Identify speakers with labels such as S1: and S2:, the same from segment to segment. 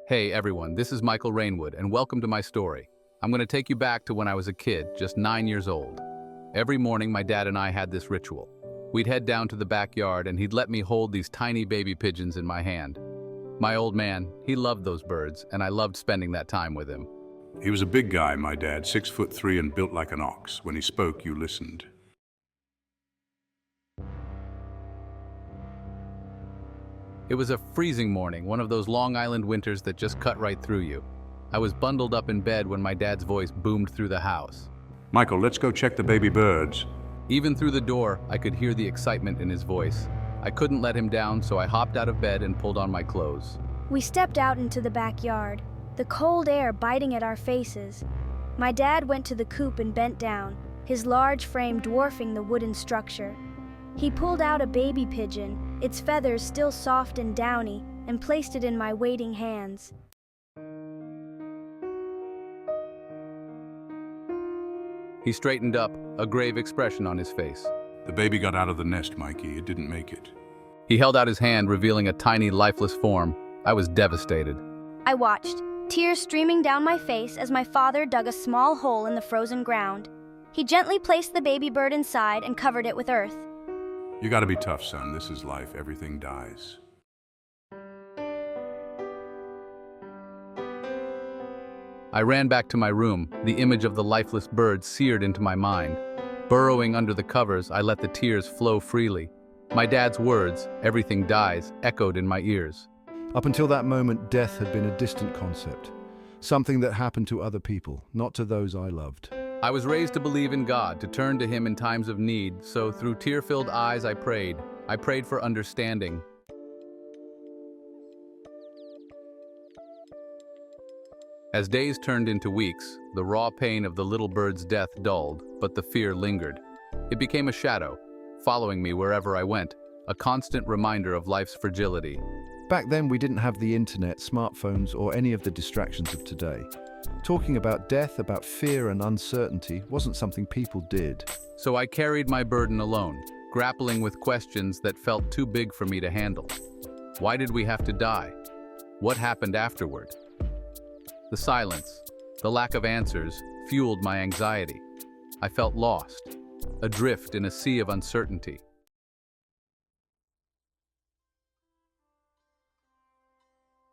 S1: Hey everyone, this is Michael Rainwood, and welcome to my story. I'm going to take you back to when I was a kid, just 9 years old. Every morning, my dad and I had this ritual. We'd head down to the backyard and he'd let me hold these tiny baby pigeons in my hand. My old man, he loved those birds, and I loved spending that time with him.
S2: He was a big guy, my dad, 6'3" and built like an ox. When he spoke, you listened.
S1: It was a freezing morning, one of those Long Island winters that just cut right through you. I was bundled up in bed when my dad's voice boomed through the house.
S2: Michael, let's go check the baby birds.
S1: Even through the door, I could hear the excitement in his voice. I couldn't let him down, so I hopped out of bed and pulled on my clothes.
S3: We stepped out into the backyard, the cold air biting at our faces. My dad went to the coop and bent down, his large frame dwarfing the wooden structure. He pulled out a baby pigeon, its feathers still soft and downy, and placed it in my waiting hands.
S1: He straightened up, a grave expression on his face.
S2: The baby got out of the nest, Mikey. It didn't make it.
S1: He held out his hand, revealing a tiny, lifeless form. I was devastated.
S3: I watched, tears streaming down my face as my father dug a small hole in the frozen ground. He gently placed the baby bird inside and covered it with earth.
S2: You gotta be tough, son. This is life. Everything dies.
S1: I ran back to my room, the image of the lifeless bird seared into my mind. Burrowing under the covers, I let the tears flow freely. My dad's words, "Everything dies," echoed in my ears.
S4: Up until that moment, death had been a distant concept, something that happened to other people, not to those I loved.
S1: I was raised to believe in God, to turn to Him in times of need, so through tear-filled eyes I prayed. I prayed for understanding. As days turned into weeks, the raw pain of the little bird's death dulled, but the fear lingered. It became a shadow, following me wherever I went, a constant reminder of life's fragility.
S4: Back then, we didn't have the internet, smartphones, or any of the distractions of today. Talking about death, about fear and uncertainty, wasn't something people did.
S1: So I carried my burden alone, grappling with questions that felt too big for me to handle. Why did we have to die? What happened afterward? The silence, the lack of answers, fueled my anxiety. I felt lost, adrift in a sea of uncertainty.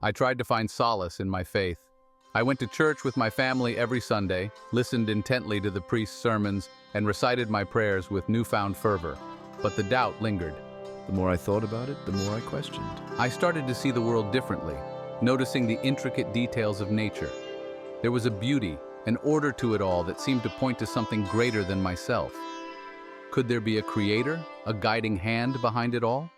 S1: I tried to find solace in my faith. I went to church with my family every Sunday, listened intently to the priest's sermons, and recited my prayers with newfound fervor. But the doubt lingered.
S4: The more I thought about it, the more I questioned.
S1: I started to see the world differently, noticing the intricate details of nature. There was a beauty, an order to it all that seemed to point to something greater than myself. Could there be a creator, a guiding hand behind it all?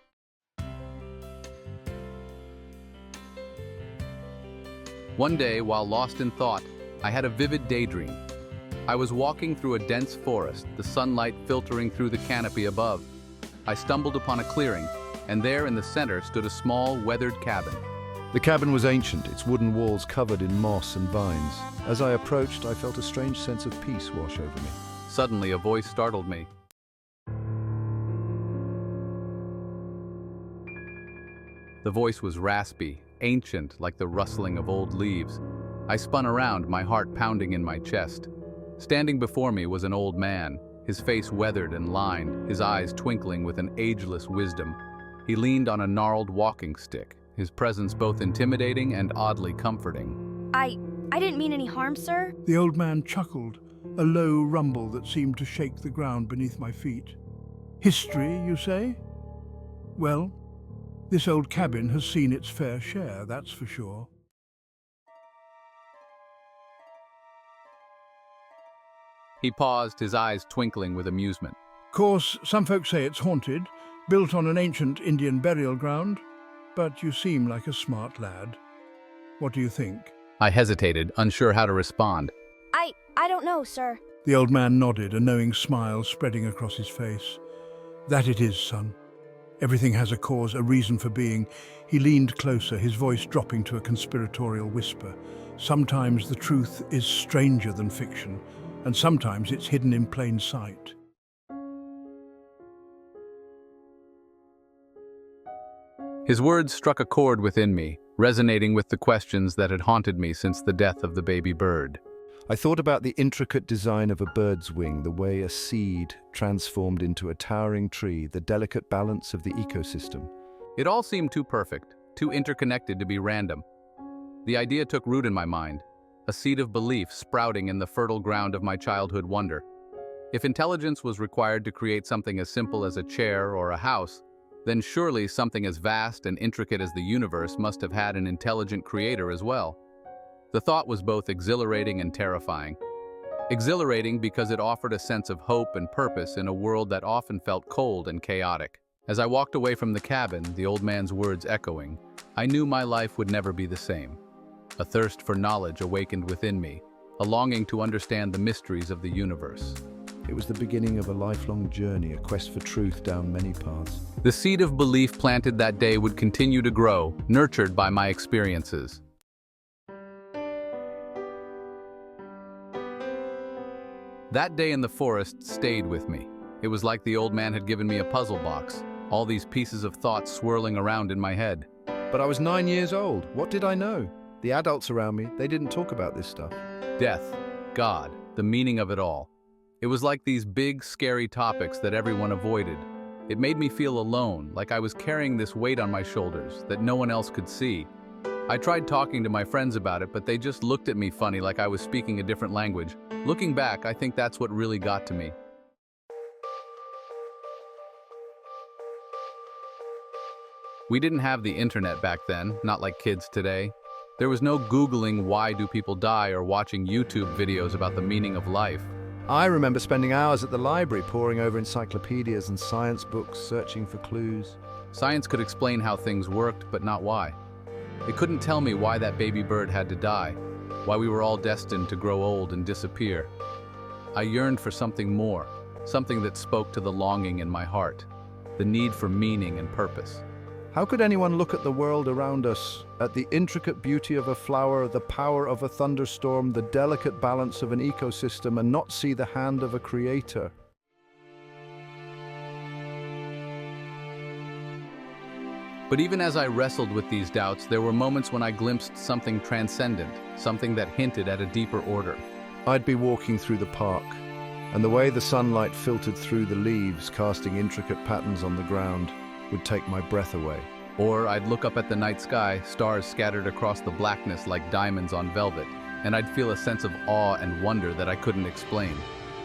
S1: One day, while lost in thought, I had a vivid daydream. I was walking through a dense forest, the sunlight filtering through the canopy above. I stumbled upon a clearing, and there in the center stood a small, weathered cabin.
S4: The cabin was ancient, its wooden walls covered in moss and vines. As I approached, I felt a strange sense of peace wash over me.
S1: Suddenly, a voice startled me. The voice was raspy, ancient, like the rustling of old leaves. I spun around, my heart pounding in my chest. Standing before me was an old man, his face weathered and lined, his eyes twinkling with an ageless wisdom. He leaned on a gnarled walking stick, his presence both intimidating and oddly comforting.
S3: I didn't mean any harm, sir.
S5: The old man chuckled, a low rumble that seemed to shake the ground beneath my feet. History, you say? Well, this old cabin has seen its fair share, that's for sure.
S1: He paused, his eyes twinkling with amusement.
S5: Course, some folks say it's haunted, built on an ancient Indian burial ground, but you seem like a smart lad. What do you think?
S1: I hesitated, unsure how to respond.
S3: I don't know, sir.
S5: The old man nodded, a knowing smile spreading across his face. That it is, son. Everything has a cause, a reason for being. He leaned closer, his voice dropping to a conspiratorial whisper. Sometimes the truth is stranger than fiction, and sometimes it's hidden in plain sight.
S1: His words struck a chord within me. resonating with the questions that had haunted me since the death of the baby bird.
S4: I thought about the intricate design of a bird's wing, the way a seed transformed into a towering tree, the delicate balance of the ecosystem.
S1: It all seemed too perfect, too interconnected to be random. The idea took root in my mind, a seed of belief sprouting in the fertile ground of my childhood wonder. If intelligence was required to create something as simple as a chair or a house, then surely something as vast and intricate as the universe must have had an intelligent creator as well. The thought was both exhilarating and terrifying. Exhilarating because it offered a sense of hope and purpose in a world that often felt cold and chaotic. As I walked away from the cabin, the old man's words echoing, I knew my life would never be the same. A thirst for knowledge awakened within me, a longing to understand the mysteries of the universe.
S4: It was the beginning of a lifelong journey, a quest for truth down many paths.
S1: The seed of belief planted that day would continue to grow, nurtured by my experiences. That day in the forest stayed with me. It was like the old man had given me a puzzle box, all these pieces of thought swirling around in my head.
S4: But I was 9 years old. What did I know? The adults around me, they didn't talk about this stuff.
S1: Death, God, the meaning of it all. It was like these big, scary topics that everyone avoided. It made me feel alone, like I was carrying this weight on my shoulders that no one else could see. I tried talking to my friends about it, but they just looked at me funny like I was speaking a different language. Looking back, I think that's what really got to me. We didn't have the internet back then, not like kids today. There was no Googling why do people die or watching YouTube videos about the meaning of life.
S4: I remember spending hours at the library poring over encyclopedias and science books, searching for clues.
S1: Science could explain how things worked, but not why. It couldn't tell me why that baby bird had to die, why we were all destined to grow old and disappear. I yearned for something more, something that spoke to the longing in my heart, the need for meaning and purpose.
S4: How could anyone look at the world around us, at the intricate beauty of a flower, the power of a thunderstorm, the delicate balance of an ecosystem, and not see the hand of a creator?
S1: But even as I wrestled with these doubts, there were moments when I glimpsed something transcendent, something that hinted at a deeper order.
S4: I'd be walking through the park, and the way the sunlight filtered through the leaves, casting intricate patterns on the ground, would take my breath away.
S1: Or I'd look up at the night sky, stars scattered across the blackness like diamonds on velvet, and I'd feel a sense of awe and wonder that I couldn't explain.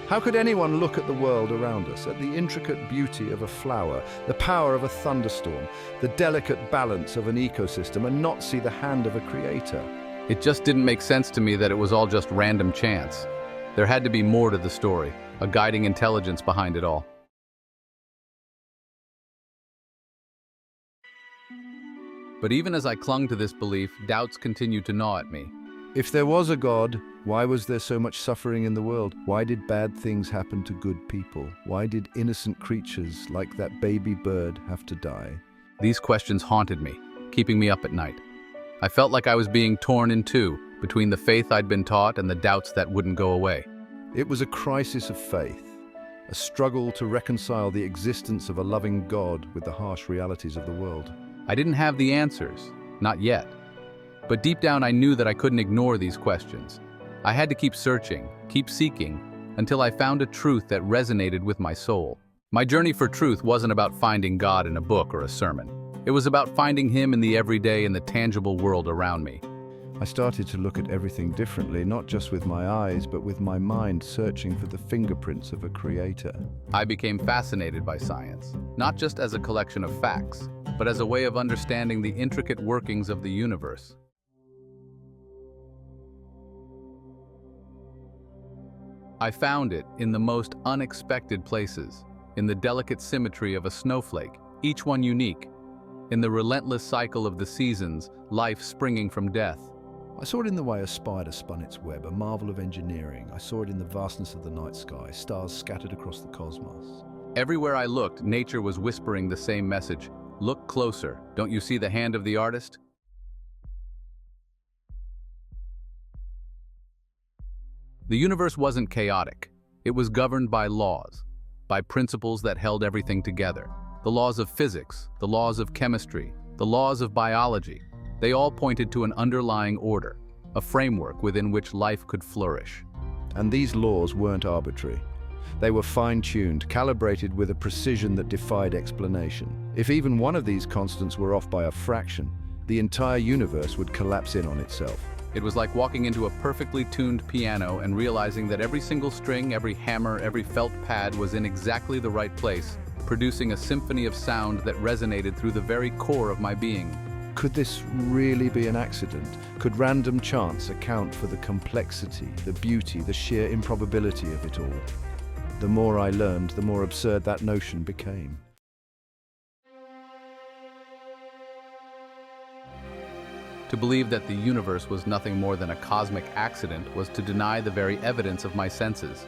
S4: How could anyone look at the world around us, at the intricate beauty of a flower, the power of a thunderstorm, the delicate balance of an ecosystem, and not see the hand of a creator?
S1: It just didn't make sense to me that it was all just random chance. There had to be more to the story, a guiding intelligence behind it all. But even as I clung to this belief, doubts continued to gnaw at me.
S4: If there was a God, why was there so much suffering in the world? Why did bad things happen to good people? Why did innocent creatures like that baby bird have to die?
S1: These questions haunted me, keeping me up at night. I felt like I was being torn in two, between the faith I'd been taught and the doubts that wouldn't go away.
S4: It was a crisis of faith, a struggle to reconcile the existence of a loving God with the harsh realities of the world.
S1: I didn't have the answers, not yet. But deep down I knew that I couldn't ignore these questions. I had to keep searching, keep seeking, until I found a truth that resonated with my soul. My journey for truth wasn't about finding God in a book or a sermon. It was about finding Him in the everyday and the tangible world around me.
S4: I started to look at everything differently, not just with my eyes, but with my mind, searching for the fingerprints of a creator.
S1: I became fascinated by science, not just as a collection of facts, but as a way of understanding the intricate workings of the universe. I found it in the most unexpected places, in the delicate symmetry of a snowflake, each one unique, in the relentless cycle of the seasons, life springing from death.
S4: I saw it in the way a spider spun its web, a marvel of engineering. I saw it in the vastness of the night sky, stars scattered across the cosmos.
S1: Everywhere I looked, nature was whispering the same message. Look closer. Don't you see the hand of the artist? The universe wasn't chaotic. It was governed by laws, by principles that held everything together. The laws of physics, the laws of chemistry, the laws of biology. They all pointed to an underlying order, a framework within which life could flourish.
S4: And these laws weren't arbitrary. They were fine-tuned, calibrated with a precision that defied explanation. If even one of these constants were off by a fraction, the entire universe would collapse in on itself.
S1: It was like walking into a perfectly tuned piano and realizing that every single string, every hammer, every felt pad was in exactly the right place, producing a symphony of sound that resonated through the very core of my being.
S4: Could this really be an accident? Could random chance account for the complexity, the beauty, the sheer improbability of it all? The more I learned, the more absurd that notion became.
S1: To believe that the universe was nothing more than a cosmic accident was to deny the very evidence of my senses.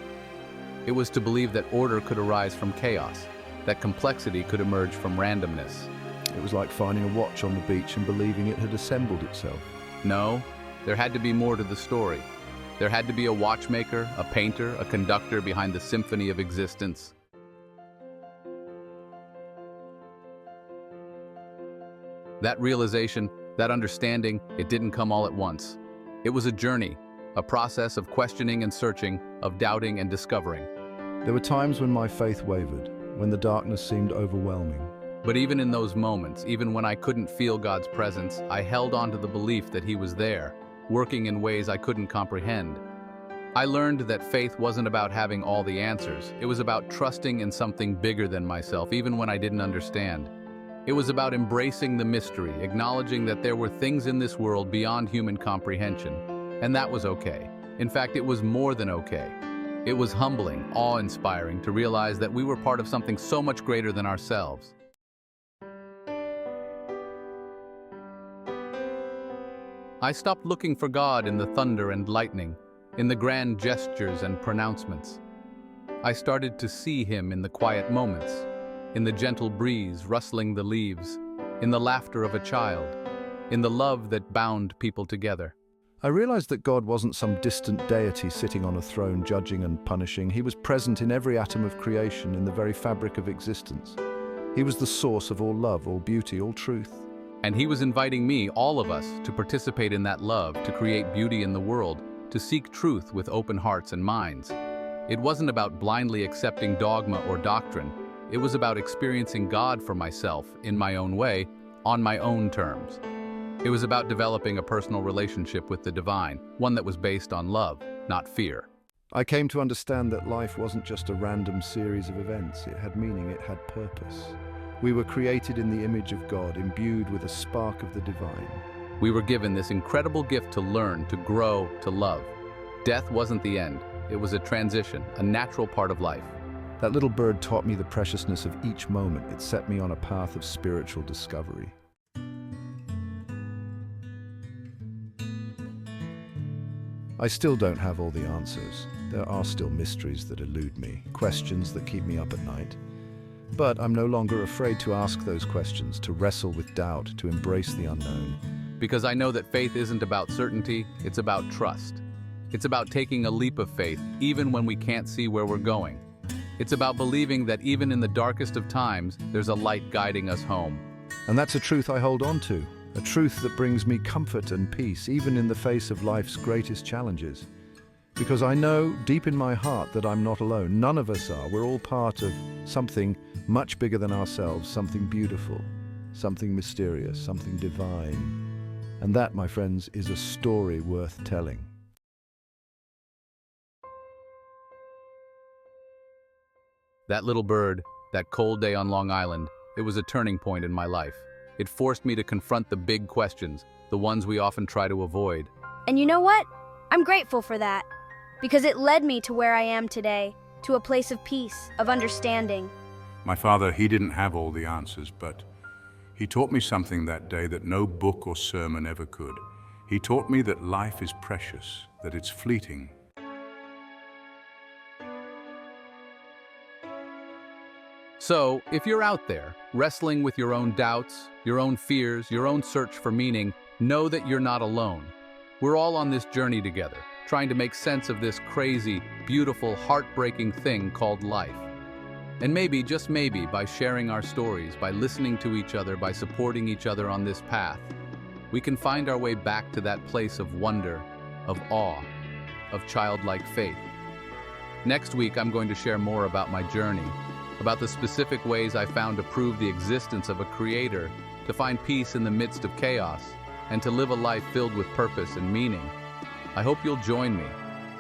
S1: It was to believe that order could arise from chaos, that complexity could emerge from randomness.
S4: It was like finding a watch on the beach and believing it had assembled itself.
S1: No, there had to be more to the story. There had to be a watchmaker, a painter, a conductor behind the symphony of existence. That realization, that understanding, it didn't come all at once. It was a journey, a process of questioning and searching, of doubting and discovering.
S4: There were times when my faith wavered, when the darkness seemed overwhelming.
S1: But even in those moments, even when I couldn't feel God's presence, I held on to the belief that He was there, working in ways I couldn't comprehend. I learned that faith wasn't about having all the answers. It was about trusting in something bigger than myself, even when I didn't understand. It was about embracing the mystery, acknowledging that there were things in this world beyond human comprehension. And that was okay. In fact, it was more than okay. It was humbling, awe-inspiring to realize that we were part of something so much greater than ourselves. I stopped looking for God in the thunder and lightning, in the grand gestures and pronouncements. I started to see Him in the quiet moments, in the gentle breeze rustling the leaves, in the laughter of a child, in the love that bound people together.
S4: I realized that God wasn't some distant deity sitting on a throne judging and punishing. He was present in every atom of creation, in the very fabric of existence. He was the source of all love, all beauty, all truth.
S1: And He was inviting me, all of us, to participate in that love, to create beauty in the world, to seek truth with open hearts and minds. It wasn't about blindly accepting dogma or doctrine. It was about experiencing God for myself, in my own way, on my own terms. It was about developing a personal relationship with the divine, one that was based on love, not fear.
S4: I came to understand that life wasn't just a random series of events. It had meaning, it had purpose. We were created in the image of God, imbued with a spark of the divine.
S1: We were given this incredible gift to learn, to grow, to love. Death wasn't the end. It was a transition, a natural part of life.
S4: That little bird taught me the preciousness of each moment. It set me on a path of spiritual discovery. I still don't have all the answers. There are still mysteries that elude me, questions that keep me up at night. But I'm no longer afraid to ask those questions, to wrestle with doubt, to embrace the unknown.
S1: Because I know that faith isn't about certainty, it's about trust. It's about taking a leap of faith, even when we can't see where we're going. It's about believing that even in the darkest of times, there's a light guiding us home.
S4: And that's a truth I hold on to, a truth that brings me comfort and peace, even in the face of life's greatest challenges. Because I know deep in my heart that I'm not alone. None of us are. We're all part of something much bigger than ourselves, something beautiful, something mysterious, something divine. And that, my friends, is a story worth telling.
S1: That little bird, that cold day on Long Island, it was a turning point in my life. It forced me to confront the big questions, the ones we often try to avoid.
S3: And you know what? I'm grateful for that, because it led me to where I am today, to a place of peace, of understanding.
S2: My father, he didn't have all the answers, but he taught me something that day that no book or sermon ever could. He taught me that life is precious, that it's fleeting.
S1: So, if you're out there, wrestling with your own doubts, your own fears, your own search for meaning, know that you're not alone. We're all on this journey together, trying to make sense of this crazy, beautiful, heartbreaking thing called life. And maybe, just maybe, by sharing our stories, by listening to each other, by supporting each other on this path, we can find our way back to that place of wonder, of awe, of childlike faith. Next week, I'm going to share more about my journey, about the specific ways I found to prove the existence of a creator, to find peace in the midst of chaos, and to live a life filled with purpose and meaning. I hope you'll join me.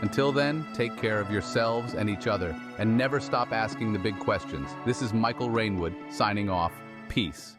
S1: Until then, take care of yourselves and each other, and never stop asking the big questions. This is Michael Rainwood, signing off. Peace.